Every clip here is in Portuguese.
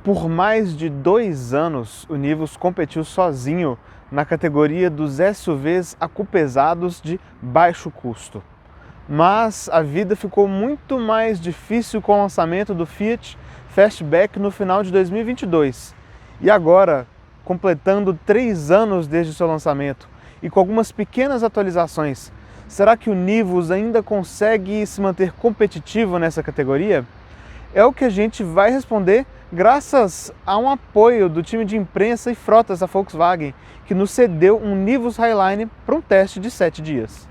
Por mais de 2 anos, o Nivus competiu sozinho na categoria dos SUVs acupezados de baixo custo. Mas a vida ficou muito mais difícil com o lançamento do Fiat Fastback no final de 2022. E agora, completando 3 anos desde o seu lançamento e com algumas pequenas atualizações, será que o Nivus ainda consegue se manter competitivo nessa categoria? É o que a gente vai responder graças a um apoio do time de imprensa e frotas da Volkswagen, que nos cedeu um Nivus Highline para um teste de 7 dias.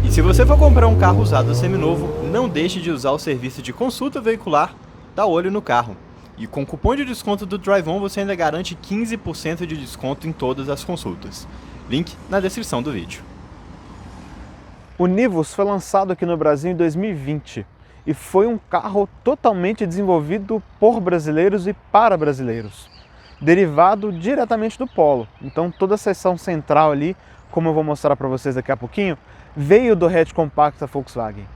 E se você for comprar um carro usado seminovo, não deixe de usar o serviço de consulta veicular Dá Olho no Carro. E com o cupom de desconto do DriveOn você ainda garante 15% de desconto em todas as consultas. Link na descrição do vídeo. O Nivus foi lançado aqui no Brasil em 2020 e foi um carro totalmente desenvolvido por brasileiros e para brasileiros, derivado diretamente do Polo. Então toda a seção central ali, como eu vou mostrar para vocês daqui a pouquinho, veio do hatch compacto da Volkswagen.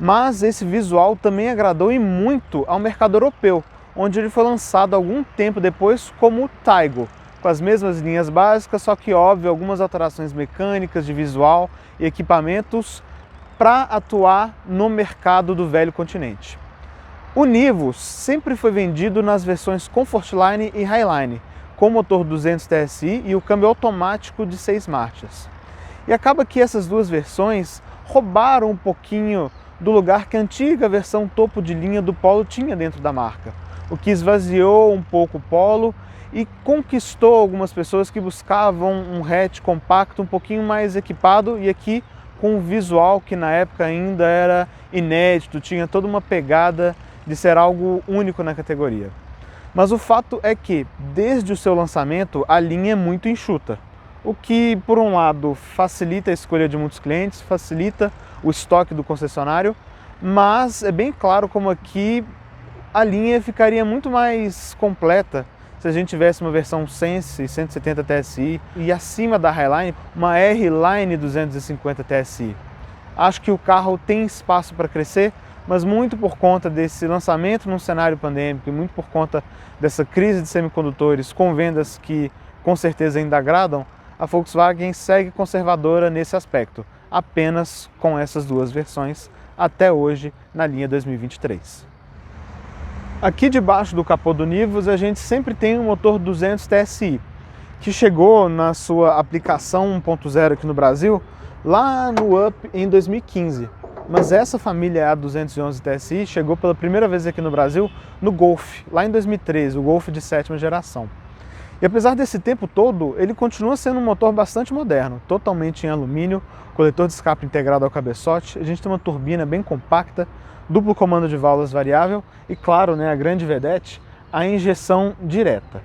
Mas esse visual também agradou e muito ao mercado europeu, onde ele foi lançado algum tempo depois como o Taygo, com as mesmas linhas básicas, só que óbvio, algumas alterações mecânicas de visual e equipamentos para atuar no mercado do velho continente. O Nivus sempre foi vendido nas versões Comfortline e Highline, com motor 200 TSI e o câmbio automático de 6 marchas. E acaba que essas duas versões roubaram um pouquinho do lugar que a antiga versão topo de linha do Polo tinha dentro da marca, o que esvaziou um pouco o Polo e conquistou algumas pessoas que buscavam um hatch compacto um pouquinho mais equipado e aqui com um visual que na época ainda era inédito, tinha toda uma pegada de ser algo único na categoria. Mas o fato é que, desde o seu lançamento, a linha é muito enxuta, o que, por um lado, facilita a escolha de muitos clientes, facilita o estoque do concessionário, mas é bem claro como aqui a linha ficaria muito mais completa se a gente tivesse uma versão Sense 170 TSI e acima da Highline, uma R-Line 250 TSI. Acho que o carro tem espaço para crescer, mas muito por conta desse lançamento num cenário pandêmico e muito por conta dessa crise de semicondutores com vendas que com certeza ainda agradam, a Volkswagen segue conservadora nesse aspecto, apenas com essas duas versões até hoje na linha 2023. Aqui debaixo do capô do Nivus a gente sempre tem um motor 200 TSI, que chegou na sua aplicação 1.0 aqui no Brasil, lá no Up em 2015. Mas essa família A211 TSI chegou pela primeira vez aqui no Brasil no Golf, lá em 2013, o Golf de 7ª geração. E apesar desse tempo todo, ele continua sendo um motor bastante moderno, totalmente em alumínio, coletor de escape integrado ao cabeçote, a gente tem uma turbina bem compacta, duplo comando de válvulas variável e, claro, a grande vedete, a injeção direta.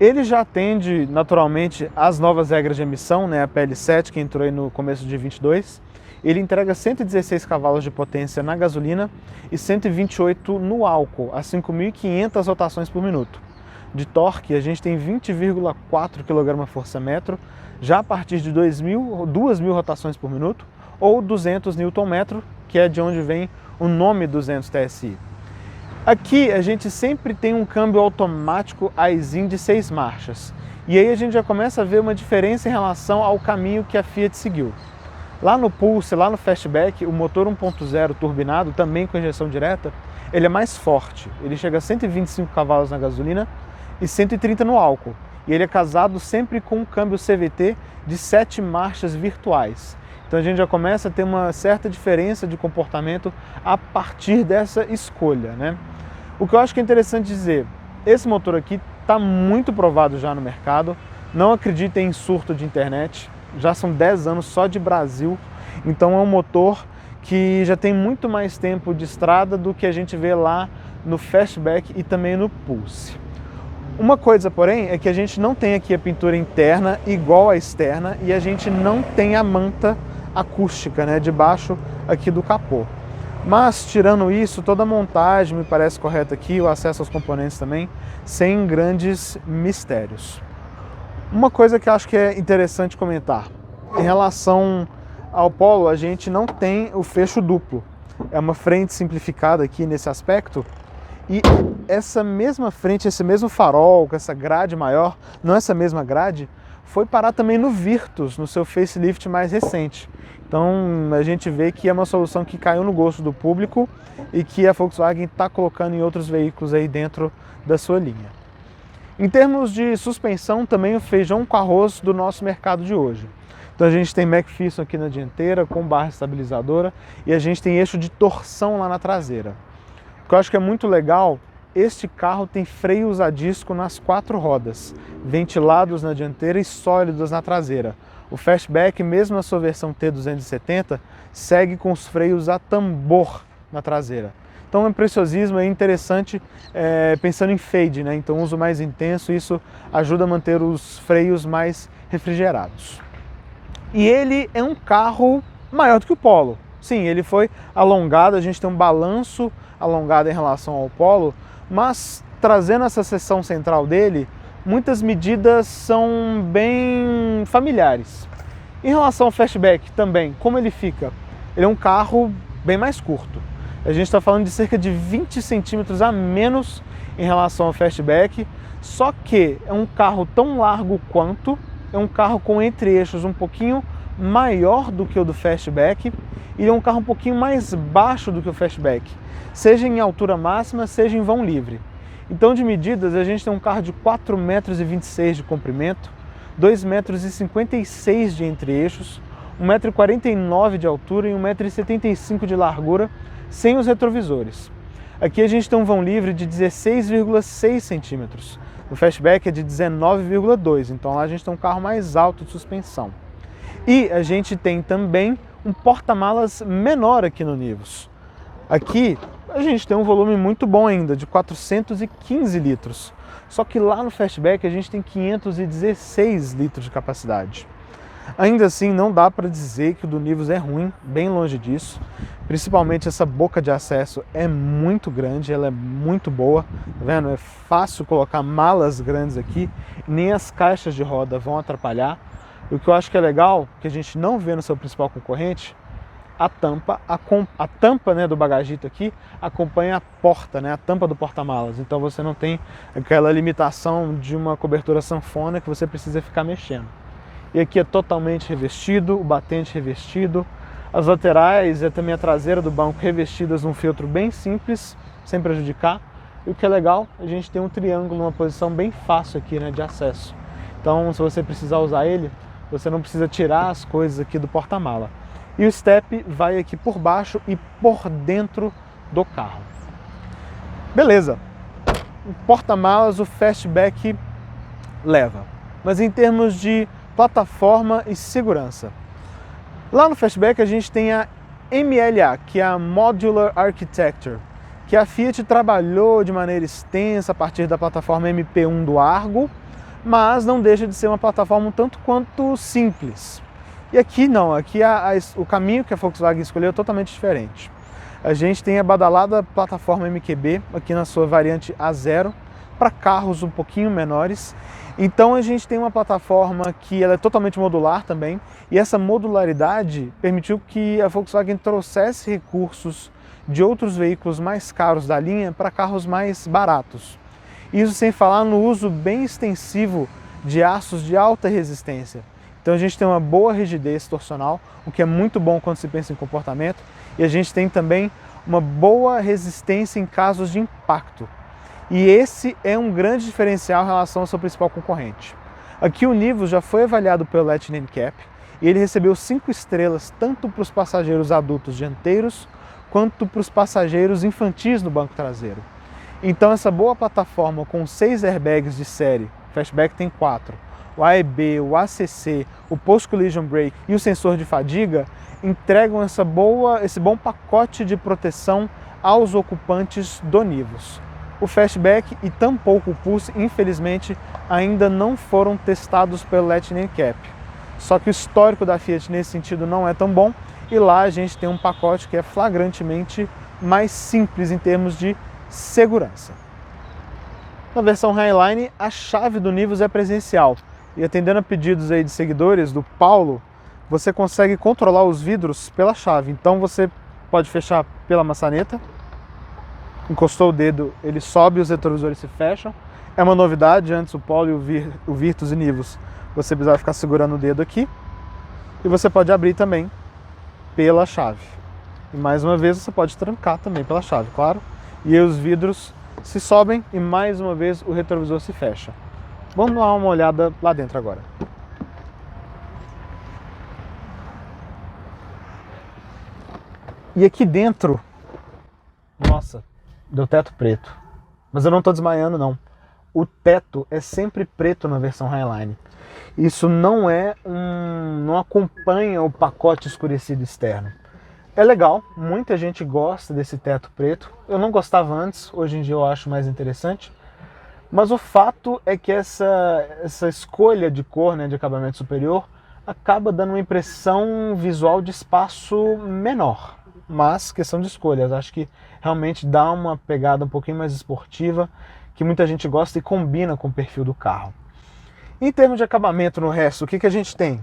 Ele já atende, naturalmente, às novas regras de emissão, a PL7, que entrou aí no começo de 22. Ele entrega 116 cavalos de potência na gasolina e 128 no álcool, a 5.500 rotações por minuto. De torque, a gente tem 20,4 kgfm, já a partir de 2.000 rotações por minuto, ou 200 Nm, que é de onde vem o nome 200 TSI. Aqui a gente sempre tem um câmbio automático Aisin de 6 marchas. E aí a gente já começa a ver uma diferença em relação ao caminho que a Fiat seguiu. Lá no Pulse, lá no Fastback, o motor 1.0 turbinado, também com injeção direta, ele é mais forte. Ele chega a 125 cavalos na gasolina e 130 no álcool. E ele é casado sempre com um câmbio CVT de 7 marchas virtuais. Então a gente já começa a ter uma certa diferença de comportamento a partir dessa escolha, O que eu acho que é interessante dizer, esse motor aqui está muito provado já no mercado, não acreditem em surto de internet, já são 10 anos só de Brasil, então é um motor que já tem muito mais tempo de estrada do que a gente vê lá no Fastback e também no Pulse. Uma coisa, porém, é que a gente não tem aqui a pintura interna igual à externa e a gente não tem a manta acústica, debaixo aqui do capô. Mas, tirando isso, toda a montagem me parece correta aqui, o acesso aos componentes também, sem grandes mistérios. Uma coisa que eu acho que é interessante comentar, em relação ao Polo a gente não tem o fecho duplo. É uma frente simplificada aqui nesse aspecto. E essa mesma frente, esse mesmo farol, com essa grade maior, não essa mesma grade, foi parar também no Virtus, no seu facelift mais recente. Então a gente vê que é uma solução que caiu no gosto do público e que a Volkswagen está colocando em outros veículos aí dentro da sua linha. Em termos de suspensão, também o feijão com arroz do nosso mercado de hoje. Então a gente tem McPherson aqui na dianteira com barra estabilizadora e a gente tem eixo de torção lá na traseira. O que eu acho que é muito legal, este carro tem freios a disco nas 4 rodas, ventilados na dianteira e sólidos na traseira. O Fastback, mesmo na sua versão T270, segue com os freios a tambor na traseira. Então é um preciosismo interessante pensando em fade, né? Então uso mais intenso, isso ajuda a manter os freios mais refrigerados. E ele é um carro maior do que o Polo. Sim, ele foi alongado, a gente tem um balanço alongado em relação ao Polo, mas trazendo essa seção central dele, muitas medidas são bem familiares. Em relação ao Fastback também, como ele fica? Ele é um carro bem mais curto. A gente está falando de cerca de 20 centímetros a menos em relação ao Fastback, só que é um carro tão largo quanto, é um carro com entre-eixos um pouquinho maior do que o do Fastback e é um carro um pouquinho mais baixo do que o Fastback, seja em altura máxima, seja em vão livre. Então, de medidas, a gente tem um carro de 4,26 metros de comprimento, 2,56 metros de entre-eixos, 1,49 m de altura e 1,75 m de largura, sem os retrovisores. Aqui a gente tem um vão livre de 16,6 centímetros. O Fastback é de 19,2, então lá a gente tem um carro mais alto de suspensão. E a gente tem também um porta-malas menor aqui no Nivus. Aqui a gente tem um volume muito bom ainda, de 415 litros. Só que lá no Fastback a gente tem 516 litros de capacidade. Ainda assim, não dá para dizer que o do Nivus é ruim, bem longe disso. Principalmente essa boca de acesso é muito grande, ela é muito boa, tá vendo? É fácil colocar malas grandes aqui, nem as caixas de roda vão atrapalhar. E o que eu acho que é legal, que a gente não vê no seu principal concorrente, a tampa, né, do bagagito aqui acompanha a porta, né, a tampa do porta-malas. Então você não tem aquela limitação de uma cobertura sanfona que você precisa ficar mexendo. E aqui é totalmente revestido, o batente revestido, as laterais e também a traseira do banco revestidas num feltro bem simples, sem prejudicar. E o que é legal, a gente tem um triângulo numa posição bem fácil aqui, né, de acesso. Então, se você precisar usar ele, você não precisa tirar as coisas aqui do porta-mala. E o step vai aqui por baixo e por dentro do carro. Beleza, o porta-malas, o Fastback leva. Mas em termos de plataforma e segurança, lá no Fastback a gente tem a MLA, que é a Modular Architecture, que a Fiat trabalhou de maneira extensa a partir da plataforma MP1 do Argo, mas não deixa de ser uma plataforma um tanto quanto simples. E aqui não, aqui o caminho que a Volkswagen escolheu é totalmente diferente. A gente tem a badalada plataforma MQB, aqui na sua variante A0, para carros um pouquinho menores. Então a gente tem uma plataforma que ela é totalmente modular também, e essa modularidade permitiu que a Volkswagen trouxesse recursos de outros veículos mais caros da linha para carros mais baratos. Isso sem falar no uso bem extensivo de aços de alta resistência. Então a gente tem uma boa rigidez torcional, o que é muito bom quando se pensa em comportamento, e a gente tem também uma boa resistência em casos de impacto. E esse é um grande diferencial em relação ao seu principal concorrente. Aqui o Nivus já foi avaliado pelo Lightning NCAP e ele recebeu 5 estrelas tanto para os passageiros adultos dianteiros quanto para os passageiros infantis no banco traseiro. Então essa boa plataforma com 6 airbags de série, o Fastback tem 4, o AEB, o ACC, o Post Collision Brake e o sensor de fadiga entregam esse bom pacote de proteção aos ocupantes do Nivus. O Fastback e tampouco o Pulse, infelizmente, ainda não foram testados pelo Lightning NCAP. Só que o histórico da Fiat nesse sentido não é tão bom, e lá a gente tem um pacote que é flagrantemente mais simples em termos de segurança. Na versão Highline, a chave do Nivus é presencial, e atendendo a pedidos aí de seguidores do Paulo, você consegue controlar os vidros pela chave. Então você pode fechar pela maçaneta, encostou o dedo, ele sobe, os retrovisores se fecham. É uma novidade, antes o Polo e o Virtus e Nivus, você precisava ficar segurando o dedo aqui. E você pode abrir também pela chave. E mais uma vez você pode trancar também pela chave, claro. E aí os vidros se sobem e mais uma vez o retrovisor se fecha. Vamos dar uma olhada lá dentro agora. E aqui dentro, nossa, deu teto preto. Mas eu não estou desmaiando não. O teto é sempre preto na versão Highline. Isso não acompanha o pacote escurecido externo. É legal, muita gente gosta desse teto preto. Eu não gostava antes, hoje em dia eu acho mais interessante. Mas o fato é que essa escolha de cor, né, de acabamento superior, acaba dando uma impressão visual de espaço menor. Mas questão de escolhas, acho que realmente dá uma pegada um pouquinho mais esportiva, que muita gente gosta e combina com o perfil do carro. Em termos de acabamento no resto, o que a gente tem?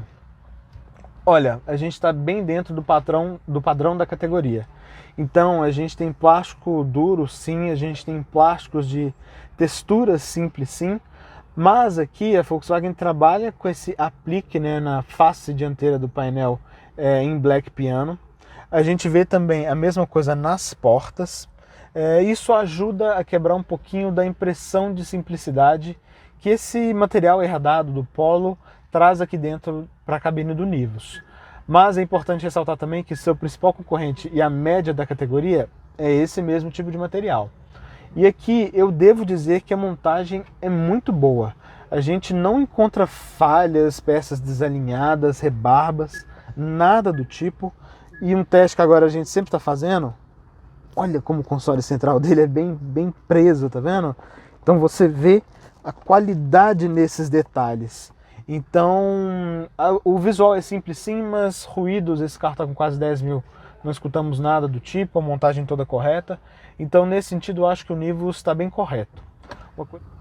Olha, a gente está bem dentro do padrão da categoria. Então a gente tem plástico duro sim, a gente tem plásticos de textura simples sim, mas aqui a Volkswagen trabalha com esse aplique, né, na face dianteira do painel em black piano. A gente vê também a mesma coisa nas portas. Isso ajuda a quebrar um pouquinho da impressão de simplicidade que esse material erradado do Polo traz aqui dentro para a cabine do Nivus. Mas é importante ressaltar também que seu principal concorrente e a média da categoria é esse mesmo tipo de material. E aqui eu devo dizer que a montagem é muito boa. A gente não encontra falhas, peças desalinhadas, rebarbas, nada do tipo. E um teste que agora a gente sempre está fazendo, olha como o console central dele é bem preso, tá vendo? Então você vê a qualidade nesses detalhes. Então, o visual é simples sim, mas ruídos, esse carro está com quase 10 mil, não escutamos nada do tipo, a montagem toda correta. Então, nesse sentido, eu acho que o Nivus está bem correto.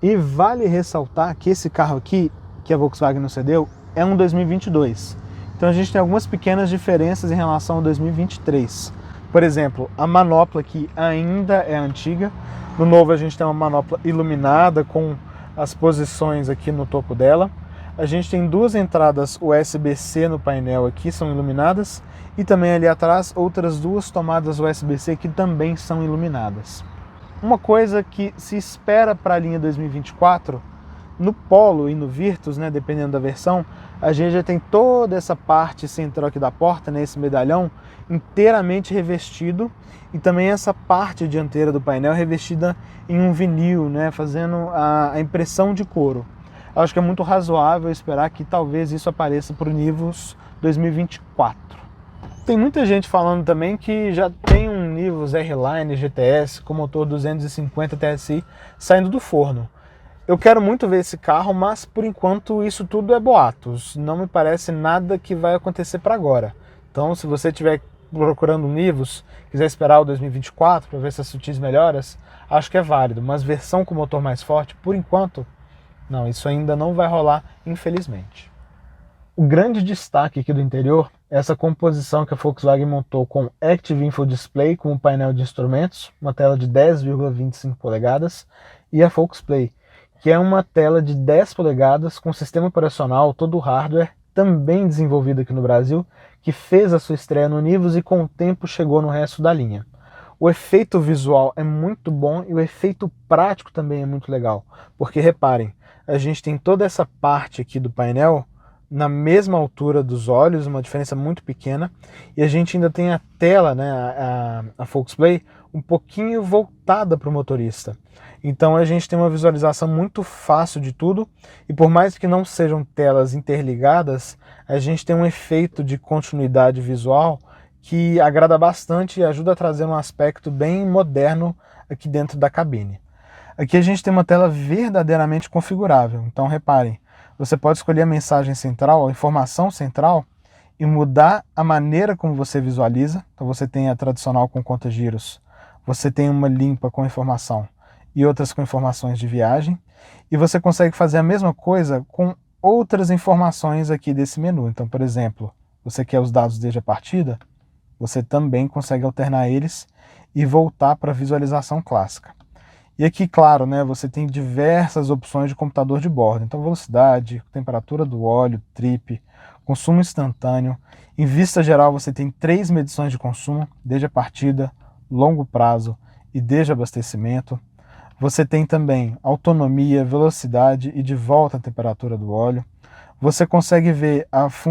E vale ressaltar que esse carro aqui, que a Volkswagen nos cedeu, é um 2022. Então, a gente tem algumas pequenas diferenças em relação ao 2023. Por exemplo, a manopla aqui ainda é antiga. No novo, a gente tem uma manopla iluminada com as posições aqui no topo dela. A gente tem duas entradas USB-C no painel aqui, são iluminadas, e também ali atrás outras duas tomadas USB-C que também são iluminadas. Uma coisa que se espera para a linha 2024, no Polo e no Virtus, né, dependendo da versão, a gente já tem toda essa parte central aqui da porta, né, esse medalhão, inteiramente revestido, e também essa parte dianteira do painel revestida em um vinil, né, fazendo a impressão de couro. Acho que é muito razoável esperar que talvez isso apareça para o Nivus 2024. Tem muita gente falando também que já tem um Nivus R-Line GTS com motor 250 TSI saindo do forno. Eu quero muito ver esse carro, mas por enquanto isso tudo é boatos. Não me parece nada que vai acontecer para agora. Então, se você estiver procurando um Nivus, quiser esperar o 2024 para ver essas sutis melhoras, acho que é válido. Mas versão com motor mais forte, por enquanto, não, isso ainda não vai rolar, infelizmente. O grande destaque aqui do interior é essa composição que a Volkswagen montou com Active Info Display como painel de instrumentos, uma tela de 10,25 polegadas, e a VolksPlay, que é uma tela de 10 polegadas com sistema operacional, todo o hardware, também desenvolvido aqui no Brasil, que fez a sua estreia no Nivus e com o tempo chegou no resto da linha. O efeito visual é muito bom e o efeito prático também é muito legal, porque reparem, a gente tem toda essa parte aqui do painel na mesma altura dos olhos, uma diferença muito pequena, e a gente ainda tem a tela, né, a VolksPlay, um pouquinho voltada para o motorista. Então a gente tem uma visualização muito fácil de tudo, e por mais que não sejam telas interligadas, a gente tem um efeito de continuidade visual que agrada bastante e ajuda a trazer um aspecto bem moderno aqui dentro da cabine. Aqui a gente tem uma tela verdadeiramente configurável, então reparem, você pode escolher a mensagem central, a informação central, e mudar a maneira como você visualiza. Então você tem a tradicional com conta-giros, você tem uma limpa com informação e outras com informações de viagem, e você consegue fazer a mesma coisa com outras informações aqui desse menu. Então, por exemplo, você quer os dados desde a partida, você também consegue alternar eles e voltar para a visualização clássica. E aqui, claro, né, você tem diversas opções de computador de bordo. Então, velocidade, temperatura do óleo, trip, consumo instantâneo. Em vista geral, você tem 3 medições de consumo, desde a partida, longo prazo e desde abastecimento. Você tem também autonomia, velocidade e de volta a temperatura do óleo. Você consegue ver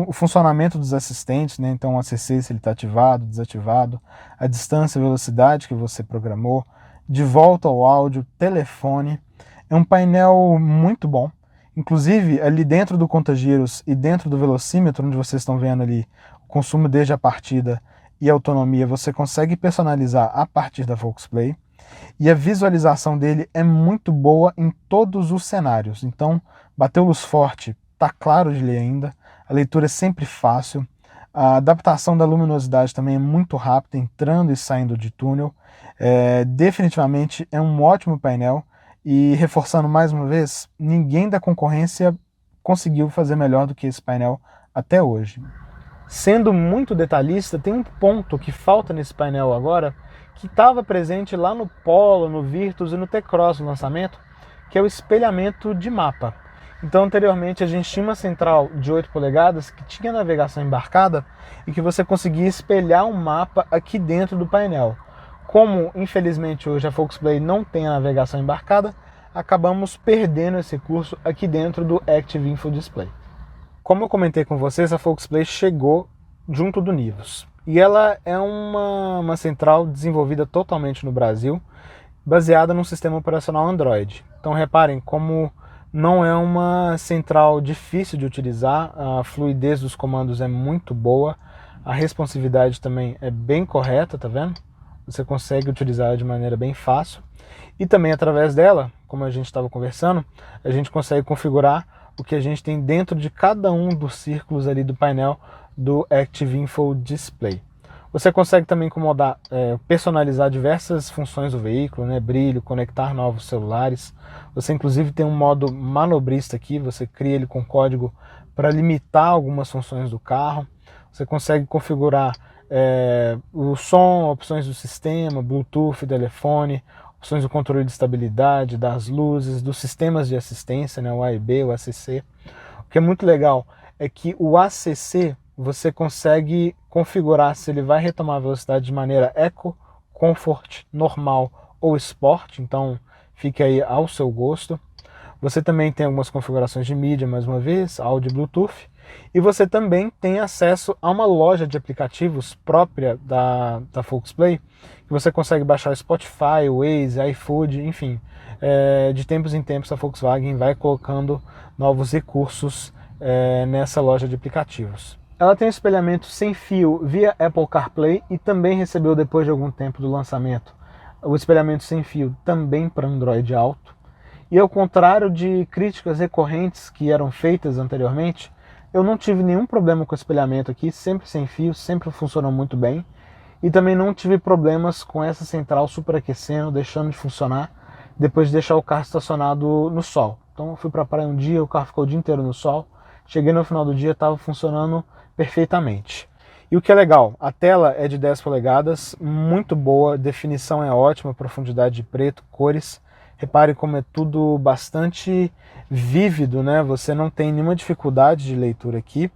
o funcionamento dos assistentes, né? Então o ACC, se ele está ativado, desativado, a distância e velocidade que você programou, de volta ao áudio, telefone. É um painel muito bom. Inclusive, ali dentro do conta-giros e dentro do velocímetro, onde vocês estão vendo ali o consumo desde a partida e a autonomia, você consegue personalizar a partir da VolksPlay. E a visualização dele é muito boa em todos os cenários. Então, bateu luz forte, tá claro de ler ainda, a leitura é sempre fácil, a adaptação da luminosidade também é muito rápida, entrando e saindo de túnel. Definitivamente é um ótimo painel e, reforçando mais uma vez, ninguém da concorrência conseguiu fazer melhor do que esse painel até hoje. Sendo muito detalhista, tem um ponto que falta nesse painel agora, que estava presente lá no Polo, no Virtus e no T-Cross no lançamento, que é o espelhamento de mapa. Então, anteriormente, a gente tinha uma central de 8 polegadas que tinha navegação embarcada e que você conseguia espelhar um mapa aqui dentro do painel. Como, infelizmente, hoje a VolksPlay não tem a navegação embarcada, acabamos perdendo esse recurso aqui dentro do Active Info Display. Como eu comentei com vocês, a VolksPlay chegou junto do Nivus. E ela é uma central desenvolvida totalmente no Brasil, baseada num sistema operacional Android. Então reparem como não é uma central difícil de utilizar, a fluidez dos comandos é muito boa, a responsividade também é bem correta, tá vendo? Você consegue utilizar de maneira bem fácil. E também através dela, como a gente estava conversando, a gente consegue configurar o que a gente tem dentro de cada um dos círculos ali do painel do Active Info Display. Você consegue também personalizar diversas funções do veículo, né? Brilho, conectar novos celulares. Você inclusive tem um modo manobrista aqui, você cria ele com código para limitar algumas funções do carro. Você consegue configurar o som, opções do sistema, Bluetooth, telefone, opções do controle de estabilidade, das luzes, dos sistemas de assistência, né? O A e B, o ACC. O que é muito legal é que o ACC você consegue configurar se ele vai retomar a velocidade de maneira Eco, Comfort, Normal ou Sport, então fique aí ao seu gosto. Você também tem algumas configurações de mídia, mais uma vez, áudio e Bluetooth, e você também tem acesso a uma loja de aplicativos própria da VolksPlay, que você consegue baixar o Spotify, o Waze, iFood, enfim. De tempos em tempos a Volkswagen vai colocando novos recursos nessa loja de aplicativos. Ela tem um espelhamento sem fio via Apple CarPlay e também recebeu, depois de algum tempo do lançamento, o espelhamento sem fio também para Android Auto. E ao contrário de críticas recorrentes que eram feitas anteriormente, eu não tive nenhum problema com o espelhamento aqui, sempre sem fio, sempre funcionou muito bem. E também não tive problemas com essa central superaquecendo, deixando de funcionar, depois de deixar o carro estacionado no sol. Então eu fui para a praia um dia, o carro ficou o dia inteiro no sol, cheguei no final do dia, estava funcionando perfeitamente. E o que é legal, a tela é de 10 polegadas, muito boa, definição é ótima, profundidade de preto, cores. Repare como é tudo bastante vívido, né? Você não tem nenhuma dificuldade de leitura aqui.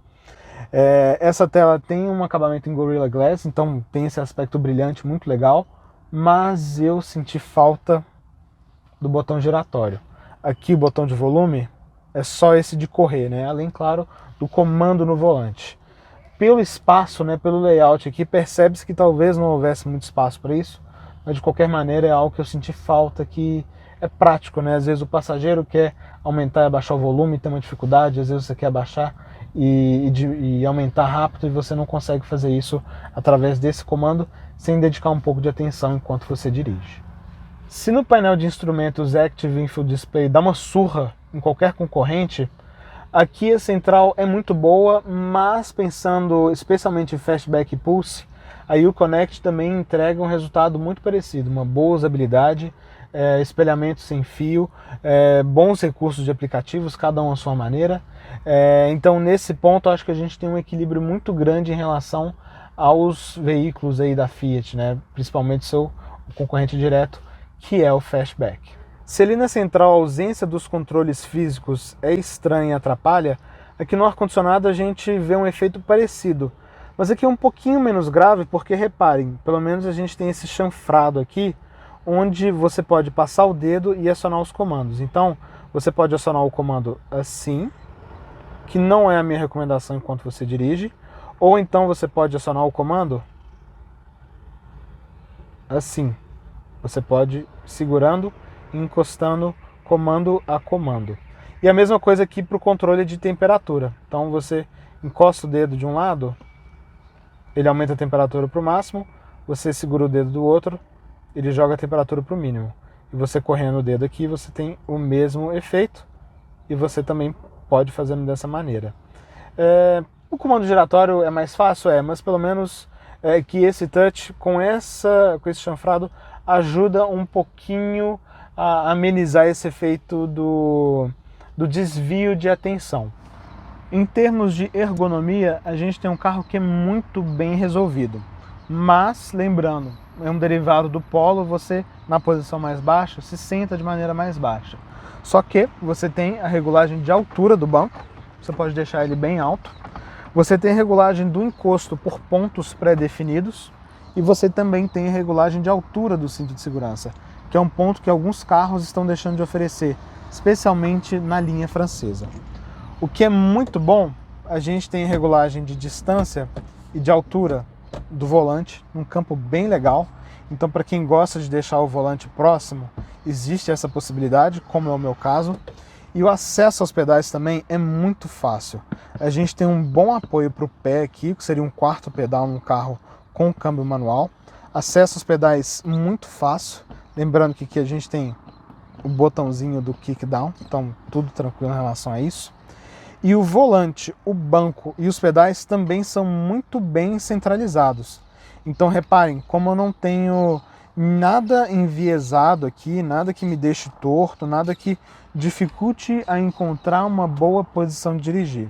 Essa tela tem um acabamento em Gorilla Glass, então tem esse aspecto brilhante muito legal, mas eu senti falta do botão giratório. Aqui o botão de volume é só esse de correr, né? Além, claro, do comando no volante. Pelo espaço, né, pelo layout aqui, percebe-se que talvez não houvesse muito espaço para isso, mas de qualquer maneira é algo que eu senti falta, que é prático, né? Às vezes o passageiro quer aumentar e abaixar o volume, tem uma dificuldade, às vezes você quer abaixar e aumentar rápido e você não consegue fazer isso através desse comando sem dedicar um pouco de atenção enquanto você dirige. Se no painel de instrumentos Active Info Display dá uma surra em qualquer concorrente, aqui a central é muito boa, mas pensando especialmente em Fastback e Pulse, a Uconnect também entrega um resultado muito parecido, uma boa usabilidade, espelhamento sem fio, bons recursos de aplicativos, cada um à sua maneira. Então nesse ponto acho que a gente tem um equilíbrio muito grande em relação aos veículos aí da Fiat, né? Principalmente seu concorrente direto, que é o Fastback. Se ali na central a ausência dos controles físicos é estranha e atrapalha, aqui no ar-condicionado a gente vê um efeito parecido. Mas aqui é um pouquinho menos grave porque, reparem, pelo menos a gente tem esse chanfrado aqui, onde você pode passar o dedo e acionar os comandos. Então, você pode acionar o comando assim, que não é a minha recomendação enquanto você dirige, ou então você pode acionar o comando assim. Você pode ir segurando e encostando comando a comando. E a mesma coisa aqui para o controle de temperatura. Então você encosta o dedo de um lado, ele aumenta a temperatura para o máximo, você segura o dedo do outro, ele joga a temperatura para o mínimo. E você correndo o dedo aqui, você tem o mesmo efeito e você também pode fazendo dessa maneira. O comando giratório é mais fácil? Mas pelo menos que esse touch com esse chanfrado ajuda um pouquinho a amenizar esse efeito do desvio de atenção. Em termos de ergonomia, a gente tem um carro que é muito bem resolvido. Mas, lembrando, é um derivado do Polo, você na posição mais baixa se senta de maneira mais baixa. Só que você tem a regulagem de altura do banco, você pode deixar ele bem alto. Você tem a regulagem do encosto por pontos pré-definidos e você também tem a regulagem de altura do cinto de segurança, que é um ponto que alguns carros estão deixando de oferecer, especialmente na linha francesa. O que é muito bom, a gente tem a regulagem de distância e de altura do volante, num campo bem legal. Então, para quem gosta de deixar o volante próximo, existe essa possibilidade, como é o meu caso. E o acesso aos pedais também é muito fácil. A gente tem um bom apoio para o pé aqui, que seria um quarto pedal num carro com câmbio manual. Acesso aos pedais muito fácil. Lembrando que aqui a gente tem o botãozinho do kickdown, então tudo tranquilo em relação a isso. E o volante, o banco e os pedais também são muito bem centralizados. Então reparem, como eu não tenho nada enviesado aqui, nada que me deixe torto, nada que dificulte a encontrar uma boa posição de dirigir.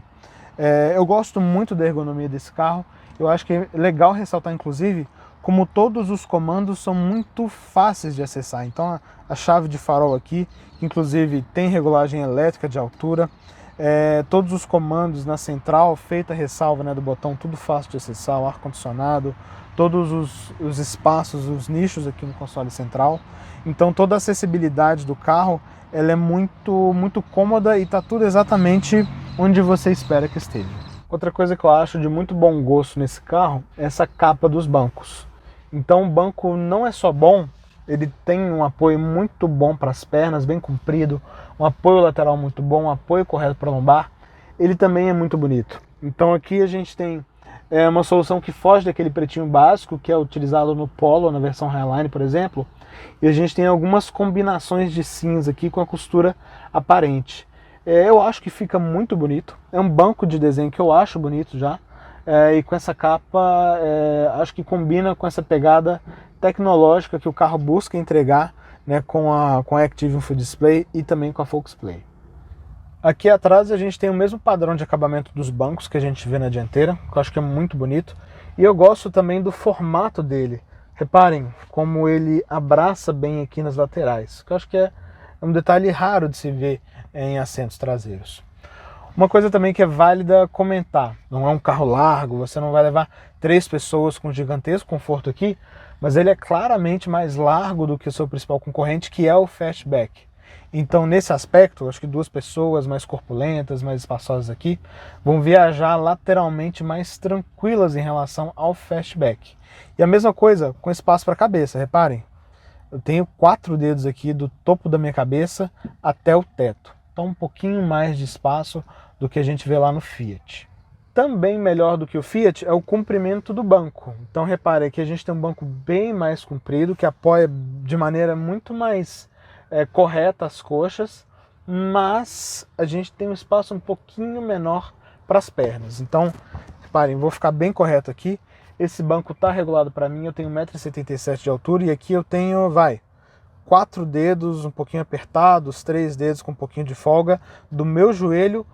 Eu gosto muito da ergonomia desse carro. Eu acho que é legal ressaltar, inclusive, como todos os comandos são muito fáceis de acessar. Então a chave de farol aqui, inclusive tem regulagem elétrica de altura. Todos os comandos na central, feita a ressalva, né, do botão, tudo fácil de acessar, o ar-condicionado, todos os espaços, os nichos aqui no console central. Então toda a acessibilidade do carro ela é muito cômoda e está tudo exatamente onde você espera que esteja. Outra coisa que eu acho de muito bom gosto nesse carro é essa capa dos bancos. Então o banco não é só bom, ele tem um apoio muito bom para as pernas, bem comprido, um apoio lateral muito bom, um apoio correto para a lombar. Ele também é muito bonito. Então aqui a gente tem uma solução que foge daquele pretinho básico, que é utilizado no Polo, na versão Highline, por exemplo. E a gente tem algumas combinações de cinza aqui com a costura aparente. Eu acho que fica muito bonito. É um banco de desenho que eu acho bonito já. E com essa capa, acho que combina com essa pegada tecnológica que o carro busca entregar, né, com a Active Full Display e também com a Focus Play. Aqui atrás a gente tem o mesmo padrão de acabamento dos bancos que a gente vê na dianteira, que eu acho que é muito bonito. E eu gosto também do formato dele. Reparem como ele abraça bem aqui nas laterais, que eu acho que é um detalhe raro de se ver em assentos traseiros. Uma coisa também que é válida comentar, não é um carro largo, você não vai levar 3 pessoas com gigantesco conforto aqui, mas ele é claramente mais largo do que o seu principal concorrente, que é o Fastback. Então nesse aspecto, acho que 2 pessoas mais corpulentas, mais espaçosas aqui, vão viajar lateralmente mais tranquilas em relação ao Fastback. E a mesma coisa com espaço para a cabeça, reparem, eu tenho 4 dedos aqui do topo da minha cabeça até o teto. Então um pouquinho mais de espaço do que a gente vê lá no Fiat. Também melhor do que o Fiat é o comprimento do banco. Então repare, aqui a gente tem um banco bem mais comprido, que apoia de maneira muito mais correta as coxas, mas a gente tem um espaço um pouquinho menor para as pernas. Então, reparem, vou ficar bem correto aqui. Esse banco está regulado para mim, eu tenho 1,77 m de altura e aqui eu tenho, 4 dedos um pouquinho apertados, 3 dedos com um pouquinho de folga, do meu joelho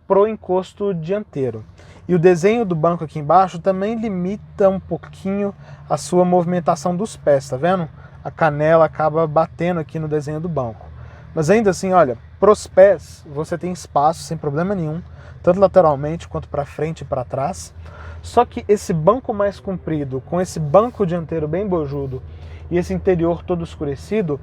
pro encosto dianteiro. E o desenho do banco aqui embaixo também limita um pouquinho a sua movimentação dos pés, tá vendo? A canela acaba batendo aqui no desenho do banco. Mas ainda assim, olha, pros pés você tem espaço sem problema nenhum, tanto lateralmente quanto para frente e para trás. Só que esse banco mais comprido, com esse banco dianteiro bem bojudo e esse interior todo escurecido,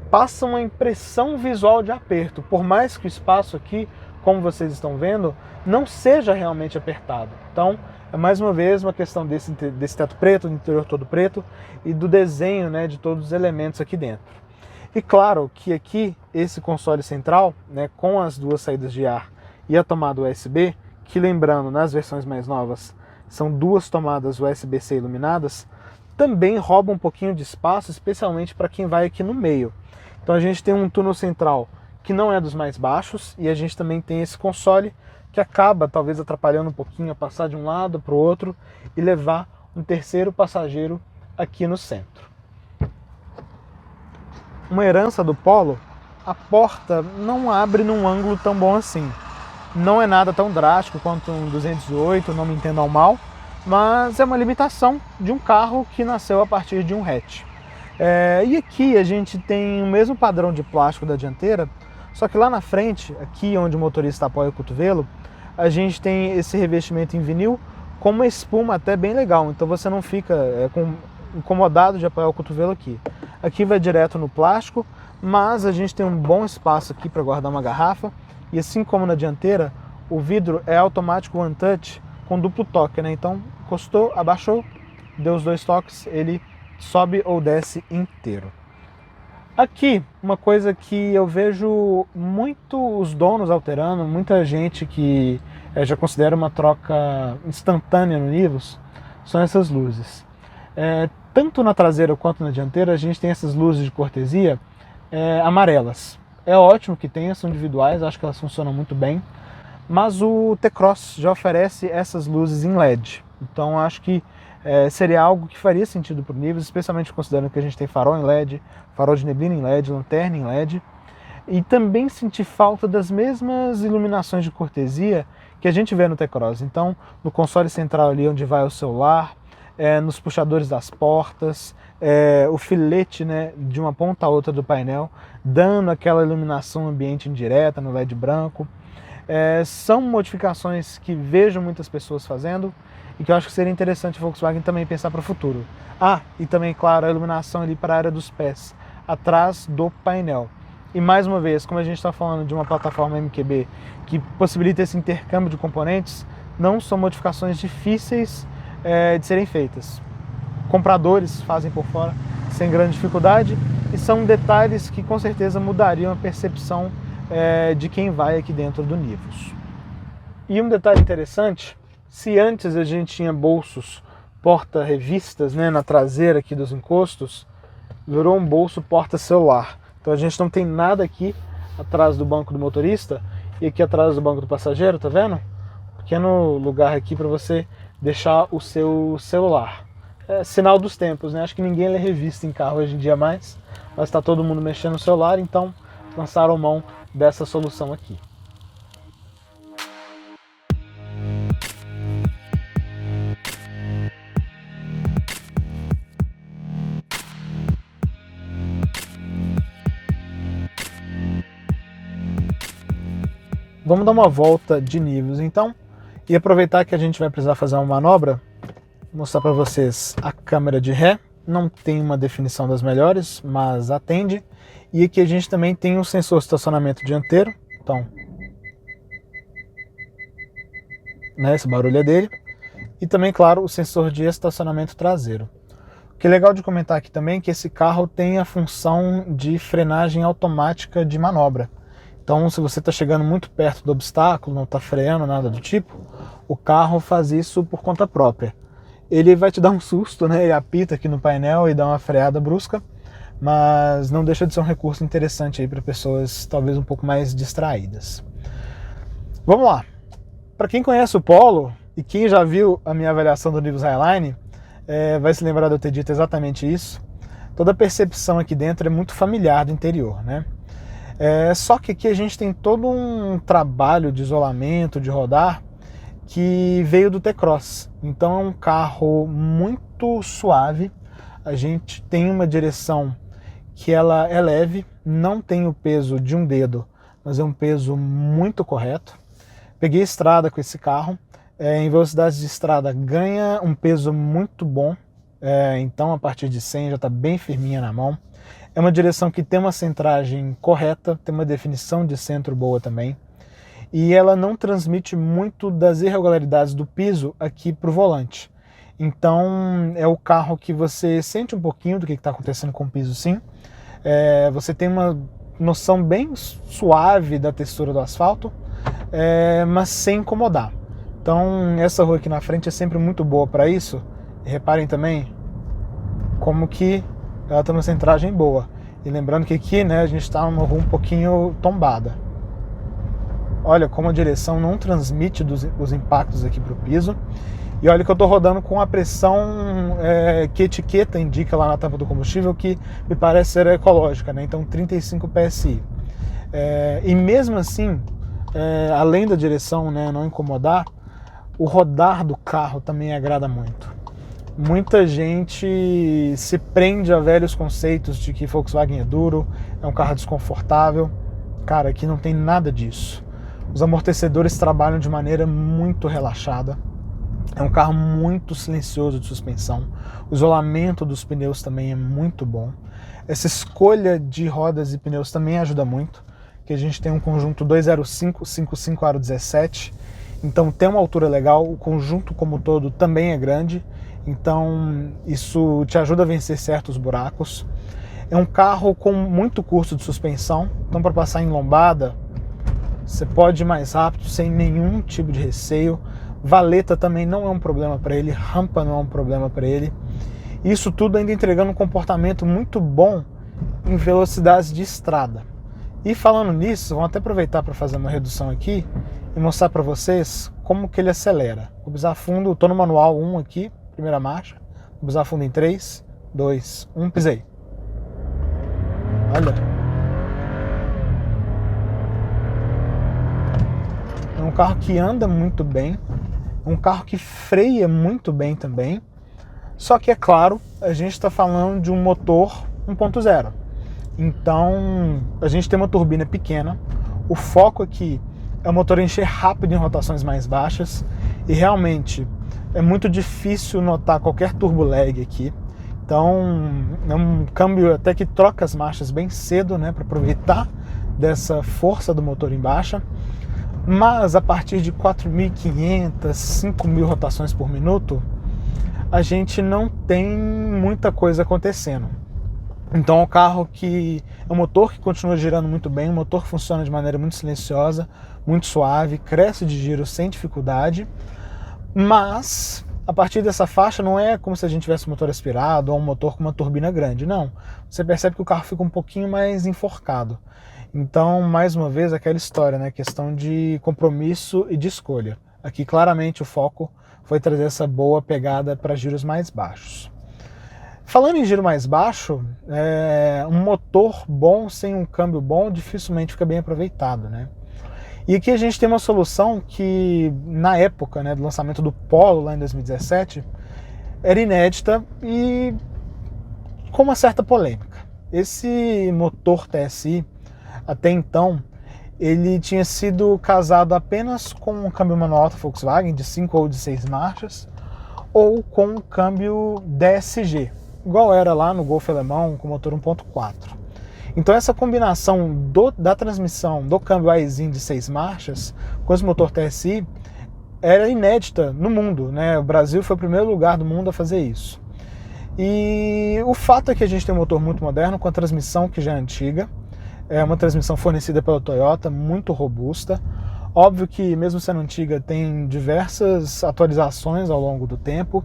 passa uma impressão visual de aperto, por mais que o espaço aqui, como vocês estão vendo, não seja realmente apertado. Então, é mais uma vez uma questão desse teto preto, do interior todo preto e do desenho, né, de todos os elementos aqui dentro. E claro que aqui, esse console central, né, com as 2 saídas de ar e a tomada USB, que lembrando, nas versões mais novas, são 2 tomadas USB-C iluminadas, também rouba um pouquinho de espaço, especialmente para quem vai aqui no meio. Então a gente tem um túnel central que não é dos mais baixos, e a gente também tem esse console que acaba talvez atrapalhando um pouquinho a passar de um lado para o outro e levar um terceiro passageiro aqui no centro. Uma herança do Polo, a porta não abre num ângulo tão bom assim. Não é nada tão drástico quanto um 208, não me entendam mal, mas é uma limitação de um carro que nasceu a partir de um hatch. E aqui a gente tem o mesmo padrão de plástico da dianteira, só que lá na frente, aqui onde o motorista apoia o cotovelo, a gente tem esse revestimento em vinil com uma espuma até bem legal, então você não fica incomodado de apoiar o cotovelo aqui. Aqui vai direto no plástico, mas a gente tem um bom espaço aqui para guardar uma garrafa, e assim como na dianteira, o vidro é automático One Touch com duplo toque, né? Então, encostou, abaixou, deu os 2 toques, ele sobe ou desce inteiro. Aqui, uma coisa que eu vejo muito os donos alterando, muita gente que já considera uma troca instantânea no Nivus, são essas luzes. Tanto na traseira quanto na dianteira, a gente tem essas luzes de cortesia amarelas. É ótimo que tenha, são individuais, acho que elas funcionam muito bem, mas o T-Cross já oferece essas luzes em LED, então acho que seria algo que faria sentido para o Nivus, especialmente considerando que a gente tem farol em LED, farol de neblina em LED, lanterna em LED, e também senti falta das mesmas iluminações de cortesia que a gente vê no T-Cross. Então, no console central ali onde vai o celular, nos puxadores das portas, o filete, né, de uma ponta a outra do painel, dando aquela iluminação ambiente indireta no LED branco. São modificações que vejo muitas pessoas fazendo e que eu acho que seria interessante a Volkswagen também pensar para o futuro. E também, claro, a iluminação ali para a área dos pés, atrás do painel. E mais uma vez, como a gente está falando de uma plataforma MQB que possibilita esse intercâmbio de componentes, não são modificações difíceis de serem feitas. Compradores fazem por fora sem grande dificuldade e são detalhes que com certeza mudariam a percepção de quem vai aqui dentro do Nivus. E um detalhe interessante, se antes a gente tinha bolsos porta-revistas, né, na traseira aqui dos encostos, virou um bolso porta-celular. Então a gente não tem nada aqui atrás do banco do motorista e aqui atrás do banco do passageiro, tá vendo? Pequeno lugar aqui para você deixar o seu celular. Sinal dos tempos, né? Acho que ninguém lê revista em carro hoje em dia mais, mas está todo mundo mexendo no celular, então lançaram mão dessa solução aqui. Vamos dar uma volta de Nivus então, e aproveitar que a gente vai precisar fazer uma manobra, vou mostrar para vocês a câmera de ré. Não tem uma definição das melhores, mas atende. E aqui a gente também tem um sensor de estacionamento dianteiro, então, né, esse barulho é dele. E também, claro, o sensor de estacionamento traseiro. O que é legal de comentar aqui também é que esse carro tem a função de frenagem automática de manobra. Então, se você está chegando muito perto do obstáculo, não está freando, nada do tipo, o carro faz isso por conta própria. Ele vai te dar um susto, né? Ele apita aqui no painel e dá uma freada brusca, mas não deixa de ser um recurso interessante aí para pessoas talvez um pouco mais distraídas. Vamos lá. Para quem conhece o Polo e quem já viu a minha avaliação do Nivus Highline, vai se lembrar de eu ter dito exatamente isso. toda a percepção aqui dentro é muito familiar do interior, né? Só que aqui a gente tem todo um trabalho de isolamento, de rodar, que veio do T-Cross. Então é um carro muito suave, a gente tem uma direção que ela é leve, não tem o peso de um dedo, mas é um peso muito correto. Peguei estrada com esse carro, em velocidades de estrada ganha um peso muito bom, então a partir de 100 já está bem firminha na mão. É uma direção que tem uma centragem correta, tem uma definição de centro boa também, e ela não transmite muito das irregularidades do piso aqui para o volante. Então é o carro que você sente um pouquinho do que está acontecendo com o piso, sim. Você tem uma noção bem suave da textura do asfalto, mas sem incomodar. Então essa rua aqui na frente é sempre muito boa para isso. E reparem também como que ela tem uma centragem boa. E lembrando que aqui, né, a gente está numa rua um pouquinho tombada. Olha como a direção não transmite os impactos aqui para o piso. E olha que eu estou rodando com a pressão que a etiqueta indica lá na tampa do combustível, que me parece ser ecológica, né? Então 35 PSI. E mesmo assim, além da direção, né, não incomodar, o rodar do carro também agrada muito. Muita gente se prende a velhos conceitos de que Volkswagen é duro, é um carro desconfortável. Cara, aqui não tem nada disso. Os amortecedores trabalham de maneira muito relaxada. É um carro muito silencioso de suspensão. O isolamento dos pneus também é muito bom. Essa escolha de rodas e pneus também ajuda muito, que a gente tem um conjunto 205 55 aro 17, então tem uma altura legal. O conjunto como todo também é grande, então isso te ajuda a vencer certos buracos. É um carro com muito curso de suspensão, então para passar em lombada você pode ir mais rápido sem nenhum tipo de receio. Valeta também não é um problema para ele, rampa não é um problema para ele. Isso tudo ainda entregando um comportamento muito bom em velocidades de estrada. E falando nisso, vamos até aproveitar para fazer uma redução aqui e mostrar para vocês como que ele acelera. Vou pisar fundo, estou no manual 1 aqui, primeira marcha. Vou pisar fundo em 3, 2, 1, pisei. Olha. É um carro que anda muito bem, um carro que freia muito bem também, só que é claro, a gente está falando de um motor 1.0, então a gente tem uma turbina pequena, o foco aqui é o motor encher rápido em rotações mais baixas, e realmente é muito difícil notar qualquer turbo lag aqui, então é um câmbio até que troca as marchas bem cedo, né, para aproveitar dessa força do motor em baixa. Mas a partir de 4.500, 5.000 rotações por minuto, a gente não tem muita coisa acontecendo. Então é um carro que é um motor que continua girando muito bem, um motor que funciona de maneira muito silenciosa, muito suave, cresce de giro sem dificuldade, mas a partir dessa faixa não é como se a gente tivesse um motor aspirado ou um motor com uma turbina grande, não. Você percebe que o carro fica um pouquinho mais enforcado. Então, mais uma vez, aquela história, né? Questão de compromisso e de escolha. Aqui, claramente, o foco foi trazer essa boa pegada para giros mais baixos. Falando em giro mais baixo, um motor bom sem um câmbio bom dificilmente fica bem aproveitado, né? E aqui a gente tem uma solução que, na época, né, do lançamento do Polo, lá em 2017, era inédita e com uma certa polêmica. Esse motor TSI, até então, ele tinha sido casado apenas com um câmbio manual da Volkswagen, de 5 ou de 6 marchas, ou com um câmbio DSG, igual era lá no Golf alemão, com motor 1.4. Então essa combinação da transmissão do câmbio AIzinho de 6 marchas com esse motor TSI era inédita no mundo, né? O Brasil foi o primeiro lugar do mundo a fazer isso. E o fato é que a gente tem um motor muito moderno, com a transmissão que já é antiga, é uma transmissão fornecida pela Toyota, muito robusta. Óbvio que, mesmo sendo antiga, tem diversas atualizações ao longo do tempo,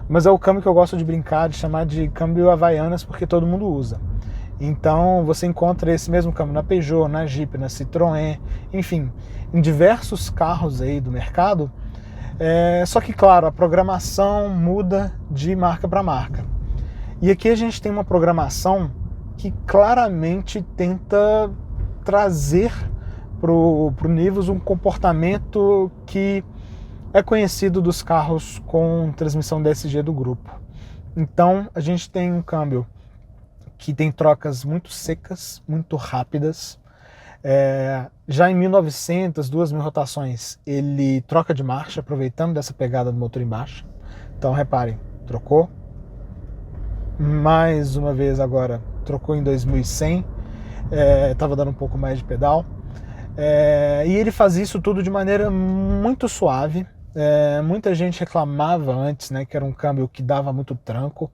mas é o câmbio que eu gosto de brincar, de chamar de câmbio Havaianas, porque todo mundo usa. Então você encontra esse mesmo câmbio na Peugeot, na Jeep, na Citroën, enfim, em diversos carros aí do mercado. Só que, claro, a programação muda de marca para marca. E aqui a gente tem uma programação que claramente tenta trazer para o Nivus um comportamento que é conhecido dos carros com transmissão DSG do grupo. Então a gente tem um câmbio que tem trocas muito secas, muito rápidas. Já em 1900, 2000 rotações, ele troca de marcha, aproveitando dessa pegada do motor em baixa. Então reparem, trocou. Mais uma vez agora, trocou em 2100, estava dando um pouco mais de pedal. E ele faz isso tudo de maneira muito suave. Muita gente reclamava antes, né, que era um câmbio que dava muito tranco.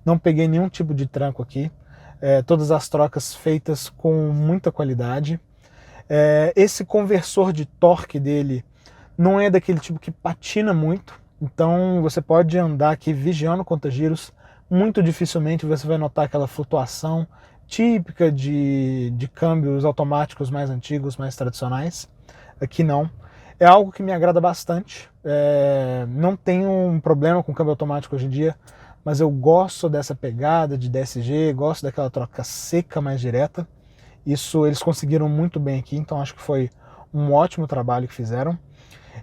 Não peguei nenhum tipo de tranco aqui. Todas as trocas feitas com muita qualidade. Esse conversor de torque dele não é daquele tipo que patina muito. Então você pode andar aqui vigiando quantos giros. Muito dificilmente você vai notar aquela flutuação típica de câmbios automáticos mais antigos, mais tradicionais. Aqui não. É algo que me agrada bastante. Não tenho um problema com câmbio automático hoje em dia, mas eu gosto dessa pegada de DSG, gosto daquela troca seca mais direta. Isso eles conseguiram muito bem aqui, então acho que foi um ótimo trabalho que fizeram.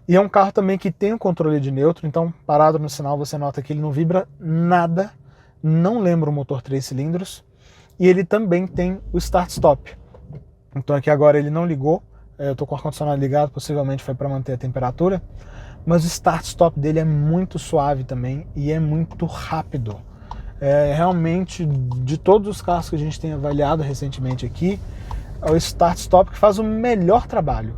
E é um carro também que tem o controle de neutro, então parado no sinal você nota que ele não vibra nada, não lembra um motor 3 cilindros, e ele também tem o start-stop. Então aqui agora ele não ligou, eu estou com o ar-condicionado ligado, possivelmente foi para manter a temperatura, mas o start-stop dele é muito suave também e é muito rápido. Realmente, de todos os carros que a gente tem avaliado recentemente aqui, é o start-stop que faz o melhor trabalho.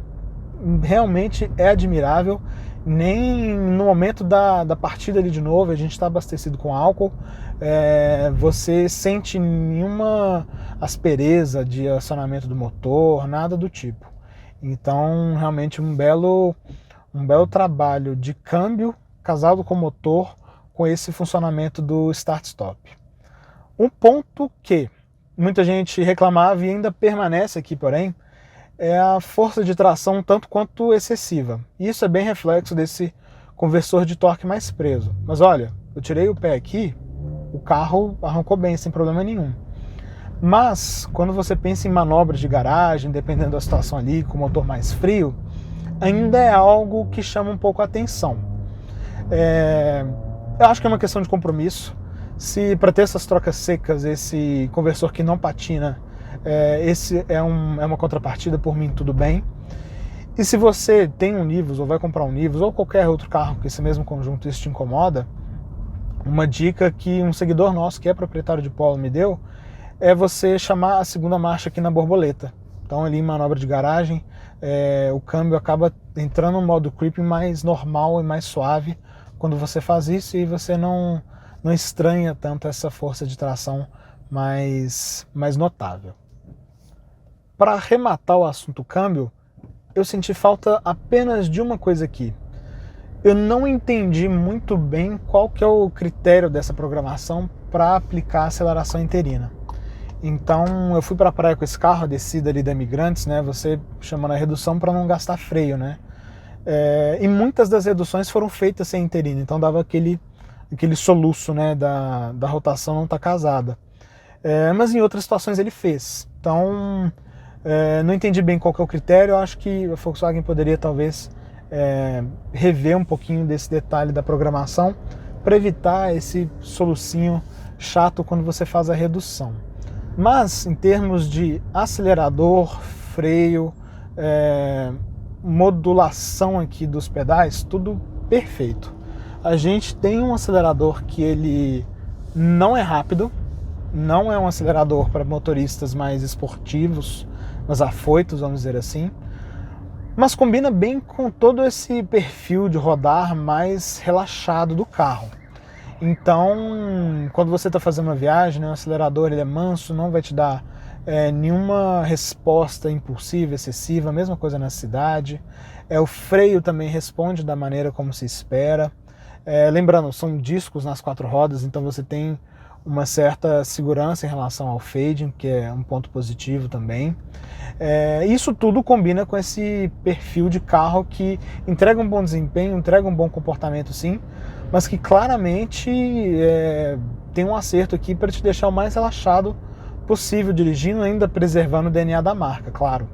Realmente é admirável. Nem no momento da partida ali de novo, a gente está abastecido com álcool, você sente nenhuma aspereza de acionamento do motor, nada do tipo. Então, realmente um belo trabalho de câmbio casado com motor, com esse funcionamento do start-stop. Um ponto que muita gente reclamava e ainda permanece aqui, porém, é a força de tração tanto quanto excessiva. Isso é bem reflexo desse conversor de torque mais preso. Mas olha, eu tirei o pé aqui, o carro arrancou bem, sem problema nenhum. Mas, quando você pensa em manobras de garagem, dependendo da situação ali, com o motor mais frio, ainda é algo que chama um pouco a atenção. Eu acho que é uma questão de compromisso. Se para ter essas trocas secas, esse conversor que não patina, esse é uma contrapartida, por mim tudo bem. E se você tem um Nivus, ou vai comprar um Nivus, ou qualquer outro carro com esse mesmo conjunto, isso te incomoda, uma dica que um seguidor nosso, que é proprietário de Polo, me deu, é você chamar a segunda marcha aqui na borboleta. Então ali em manobra de garagem, o câmbio acaba entrando no modo creeping mais normal e mais suave quando você faz isso, e você não estranha tanto essa força de tração mais notável. Para arrematar o assunto câmbio, eu senti falta apenas de uma coisa aqui. Eu não entendi muito bem qual que é o critério dessa programação para aplicar a aceleração interina. Então eu fui para a praia com esse carro, a descida ali da Imigrantes, né? Você chamando a redução para não gastar freio, né? E muitas das reduções foram feitas sem interina, então dava aquele soluço, né, da rotação não estar casada. Mas em outras situações ele fez. Então não entendi bem qual que é o critério. Eu acho que a Volkswagen poderia talvez rever um pouquinho desse detalhe da programação para evitar esse solucinho chato quando você faz a redução. Mas em termos de acelerador, freio, modulação aqui dos pedais, tudo perfeito. A gente tem um acelerador que ele não é rápido, não é um acelerador para motoristas mais esportivos, mais afoitos, vamos dizer assim, mas combina bem com todo esse perfil de rodar mais relaxado do carro. Então, quando você está fazendo uma viagem, né, o acelerador ele é manso, não vai te dar nenhuma resposta impulsiva, excessiva, mesma coisa na cidade. O freio também responde da maneira como se espera. Lembrando, são discos nas 4 rodas, então você tem uma certa segurança em relação ao fading, que é um ponto positivo também. Isso tudo combina com esse perfil de carro que entrega um bom desempenho, entrega um bom comportamento sim, mas que claramente tem um acerto aqui para te deixar o mais relaxado possível dirigindo, ainda preservando o DNA da marca, claro.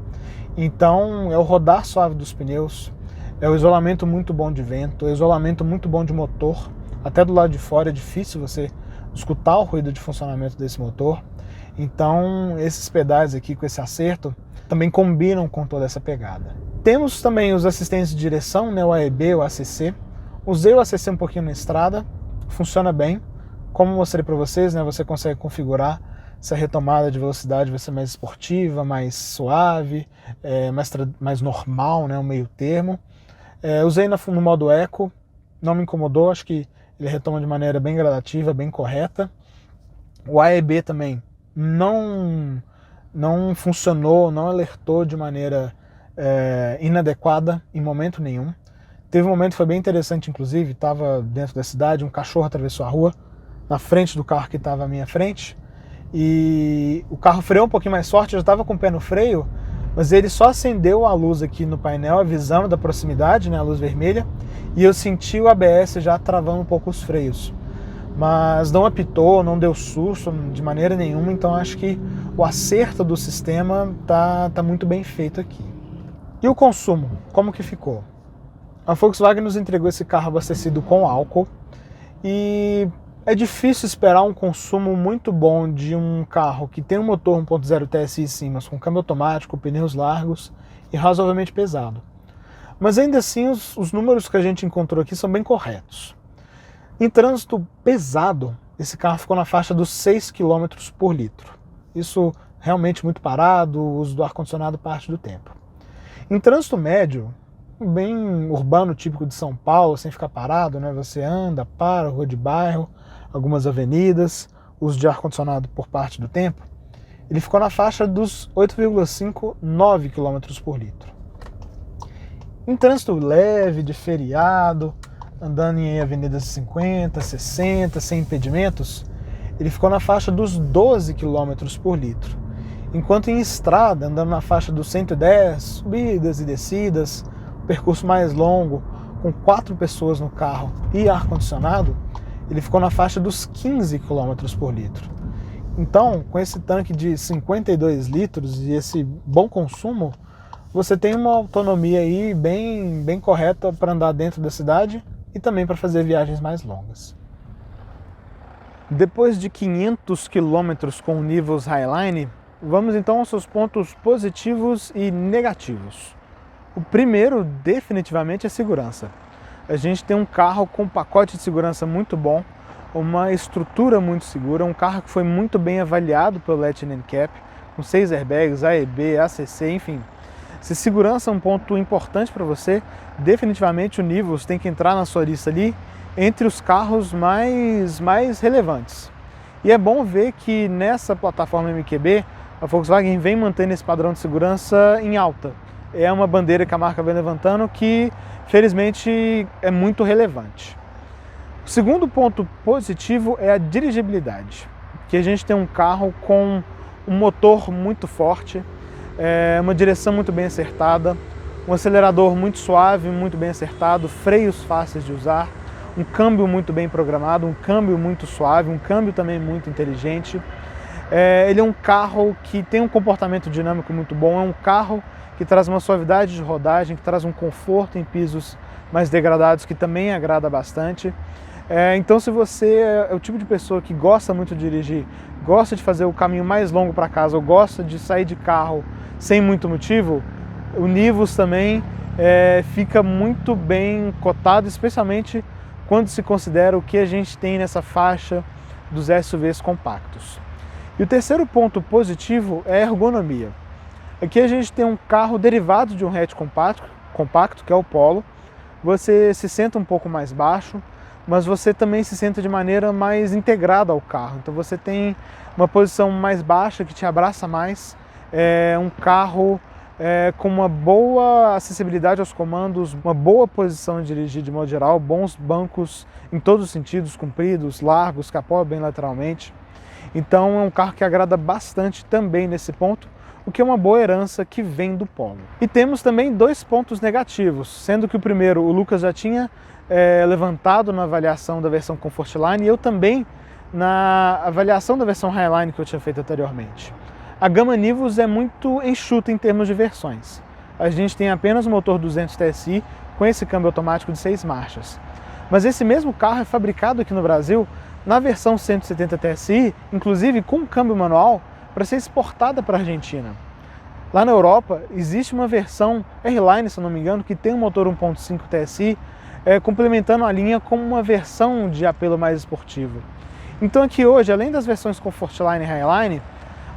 Então é o rodar suave dos pneus, é o isolamento muito bom de vento, é o isolamento muito bom de motor. Até do lado de fora é difícil você escutar o ruído de funcionamento desse motor. Então esses pedais aqui com esse acerto também combinam com toda essa pegada. Temos também os assistentes de direção, né, o AEB, o ACC. Usei o ACC um pouquinho na estrada, funciona bem. Como mostrei para vocês, né, você consegue configurar se a retomada de velocidade vai ser mais esportiva, mais suave, mais normal, né, um meio termo. Usei no modo Eco, não me incomodou, acho que ele retoma de maneira bem gradativa, bem correta. O AEB também não funcionou, não alertou de maneira inadequada em momento nenhum. Teve um momento que foi bem interessante, inclusive, estava dentro da cidade, um cachorro atravessou a rua na frente do carro que estava à minha frente, e o carro freou um pouquinho mais forte, eu já estava com o pé no freio, mas ele só acendeu a luz aqui no painel, avisando da proximidade, né, a luz vermelha, e eu senti o ABS já travando um pouco os freios. Mas não apitou, não deu susto de maneira nenhuma, então acho que o acerto do sistema tá muito bem feito aqui. E o consumo, como que ficou? A Volkswagen nos entregou esse carro abastecido com álcool, e é difícil esperar um consumo muito bom de um carro que tem um motor 1.0 TSI sim, mas com câmbio automático, pneus largos e razoavelmente pesado. Mas ainda assim os números que a gente encontrou aqui são bem corretos. Em trânsito pesado, esse carro ficou na faixa dos 6 km por litro. Isso realmente muito parado, o uso do ar-condicionado parte do tempo. Em trânsito médio, bem urbano, típico de São Paulo, sem ficar parado, né? Você anda, para, rua de bairro, algumas avenidas, uso de ar-condicionado por parte do tempo, ele ficou na faixa dos 8,5, 9 km por litro. Em trânsito leve, de feriado, andando em avenidas de 50, 60, sem impedimentos, ele ficou na faixa dos 12 km por litro. Enquanto em estrada, andando na faixa dos 110, subidas e descidas, percurso mais longo, com 4 pessoas no carro e ar-condicionado, ele ficou na faixa dos 15 km por litro. Então, com esse tanque de 52 litros e esse bom consumo, você tem uma autonomia aí bem correta para andar dentro da cidade e também para fazer viagens mais longas. Depois de 500 km com o Nivus Highline, vamos então aos seus pontos positivos e negativos. O primeiro, definitivamente, é segurança. A gente tem um carro com um pacote de segurança muito bom, uma estrutura muito segura, um carro que foi muito bem avaliado pelo Let NCAP, com 6 airbags, AEB, ACC, enfim. Se segurança é um ponto importante para você, definitivamente o Nivus tem que entrar na sua lista ali entre os carros mais relevantes. E é bom ver que nessa plataforma MQB, a Volkswagen vem mantendo esse padrão de segurança em alta. É uma bandeira que a marca vem levantando que, felizmente, é muito relevante. O segundo ponto positivo é a dirigibilidade, que a gente tem um carro com um motor muito forte, uma direção muito bem acertada, um acelerador muito suave, muito bem acertado, freios fáceis de usar, um câmbio muito bem programado, um câmbio muito suave, um câmbio também muito inteligente. Ele é um carro que tem um comportamento dinâmico muito bom, é um carro que traz uma suavidade de rodagem, que traz um conforto em pisos mais degradados, que também agrada bastante. Então, se você é o tipo de pessoa que gosta muito de dirigir, gosta de fazer o caminho mais longo para casa, ou gosta de sair de carro sem muito motivo, o Nivus também fica muito bem cotado, especialmente quando se considera o que a gente tem nessa faixa dos SUVs compactos. E o terceiro ponto positivo é a ergonomia. Aqui a gente tem um carro derivado de um hatch compacto, que é o Polo. Você se senta um pouco mais baixo, mas você também se senta de maneira mais integrada ao carro. Então você tem uma posição mais baixa que te abraça mais, um carro com uma boa acessibilidade aos comandos, uma boa posição de dirigir de modo geral, bons bancos em todos os sentidos, compridos, largos, capô bem lateralmente. Então é um carro que agrada bastante também nesse ponto, o que é uma boa herança que vem do Polo. E temos também 2 pontos negativos, sendo que o primeiro o Lucas já tinha levantado na avaliação da versão Comfortline, e eu também na avaliação da versão Highline que eu tinha feito anteriormente. A gama Nivus é muito enxuta em termos de versões. A gente tem apenas o motor 200 TSI com esse câmbio automático de 6 marchas. Mas esse mesmo carro é fabricado aqui no Brasil na versão 170 TSI, inclusive com câmbio manual, para ser exportada para a Argentina. Lá na Europa existe uma versão R-Line, se eu não me engano, que tem um motor 1.5 TSI, complementando a linha com uma versão de apelo mais esportivo. Então aqui hoje, além das versões Comfortline e Highline,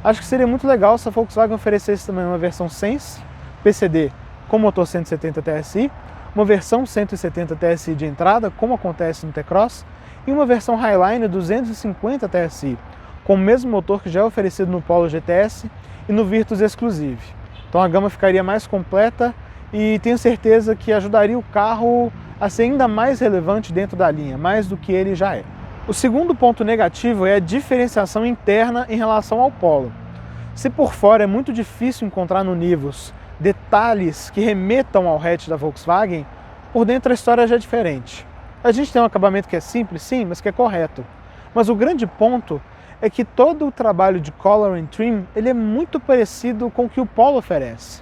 acho que seria muito legal se a Volkswagen oferecesse também uma versão Sense PCD com motor 170 TSI, uma versão 170 TSI de entrada, como acontece no T-Cross, e uma versão Highline 250 TSI, com o mesmo motor que já é oferecido no Polo GTS e no Virtus Exclusive. Então a gama ficaria mais completa e tenho certeza que ajudaria o carro a ser ainda mais relevante dentro da linha, mais do que ele já é. O segundo ponto negativo é a diferenciação interna em relação ao Polo. Se por fora é muito difícil encontrar no Nivus detalhes que remetam ao hatch da Volkswagen, por dentro a história já é diferente. A gente tem um acabamento que é simples, sim, mas que é correto. Mas o grande ponto é que todo o trabalho de color and trim ele é muito parecido com o que o Polo oferece.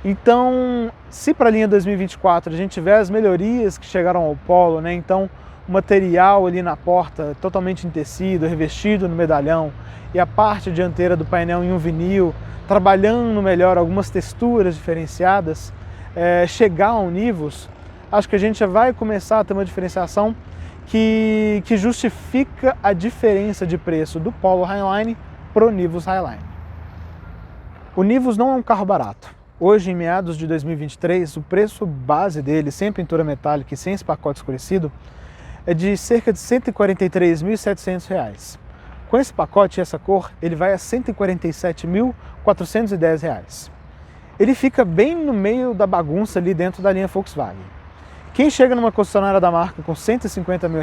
Então, se para a linha 2024 a gente tiver as melhorias que chegaram ao Polo, né? Então o material ali na porta totalmente em tecido, revestido no medalhão, e a parte dianteira do painel em um vinil, trabalhando melhor algumas texturas diferenciadas, chegar ao Nivus, acho que a gente já vai começar a ter uma diferenciação que justifica a diferença de preço do Polo Highline para o Nivus Highline. O Nivus não é um carro barato. Hoje, em meados de 2023, o preço base dele, sem pintura metálica e sem esse pacote escurecido, é de cerca de R$ 143.700. Com esse pacote e essa cor, ele vai a R$ 147.410. Ele fica bem no meio da bagunça ali dentro da linha Volkswagen. Quem chega numa concessionária da marca com R$ 150 mil,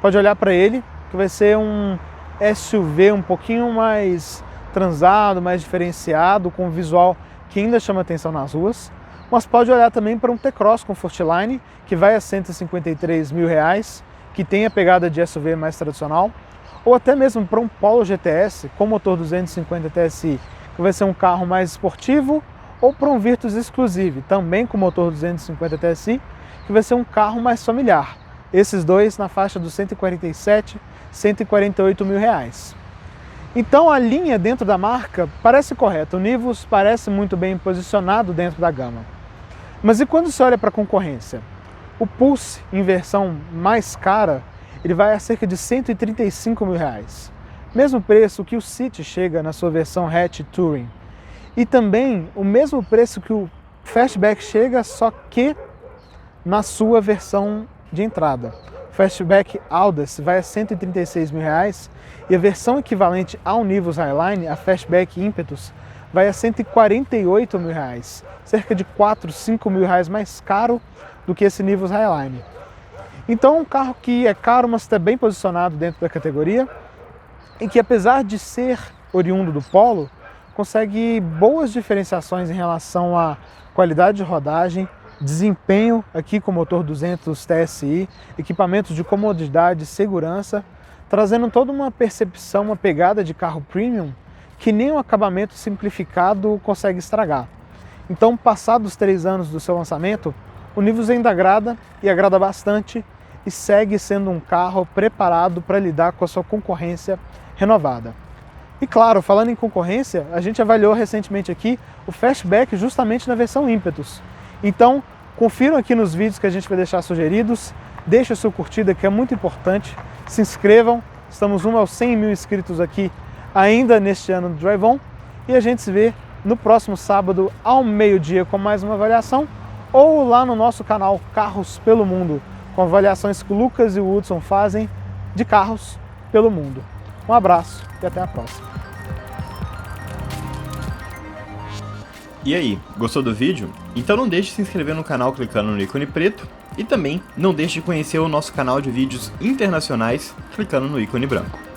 pode olhar para ele, que vai ser um SUV um pouquinho mais transado, mais diferenciado, com um visual que ainda chama atenção nas ruas, mas pode olhar também para um T-Cross Comfortline, que vai a R$ 153 mil, que tem a pegada de SUV mais tradicional, ou até mesmo para um Polo GTS com motor 250 TSI, que vai ser um carro mais esportivo, ou para um Virtus Exclusive, também com motor 250 TSI, que vai ser um carro mais familiar. Esses dois na faixa dos 147, 148 mil. Então a linha dentro da marca parece correta, o Nivus parece muito bem posicionado dentro da gama. Mas e quando você olha para a concorrência? O Pulse, em versão mais cara, ele vai a cerca de R$ 135 mil. Mesmo preço que o City chega na sua versão hatch Touring. E também o mesmo preço que o Fastback chega, só que na sua versão de entrada. O Fastback Audace vai a R$ 136 mil e a versão equivalente ao Nivus Highline, a Fastback Impetus, vai a R$ 148 mil, cerca de 4, 5 mil reais mais caro do que esse Nivus Highline. Então é um carro que é caro, mas está bem posicionado dentro da categoria e que, apesar de ser oriundo do Polo, consegue boas diferenciações em relação à qualidade de rodagem, desempenho aqui com motor 200 TSI, equipamentos de comodidade e segurança, trazendo toda uma percepção, uma pegada de carro premium que nem um acabamento simplificado consegue estragar. Então, passados 3 anos do seu lançamento, o Nivus ainda agrada e agrada bastante e segue sendo um carro preparado para lidar com a sua concorrência renovada. E claro, falando em concorrência, a gente avaliou recentemente aqui o Fastback justamente na versão Impetus. Então, confiram aqui nos vídeos que a gente vai deixar sugeridos, deixa a sua curtida que é muito importante, se inscrevam, estamos rumo aos 100 mil inscritos aqui ainda neste ano do Drive On e a gente se vê no próximo sábado ao meio-dia com mais uma avaliação ou lá no nosso canal Carros pelo Mundo, com avaliações que o Lucas e o Hudson fazem de carros pelo mundo. Um abraço e até a próxima. E aí, gostou do vídeo? Então não deixe de se inscrever no canal clicando no ícone preto e também não deixe de conhecer o nosso canal de vídeos internacionais clicando no ícone branco.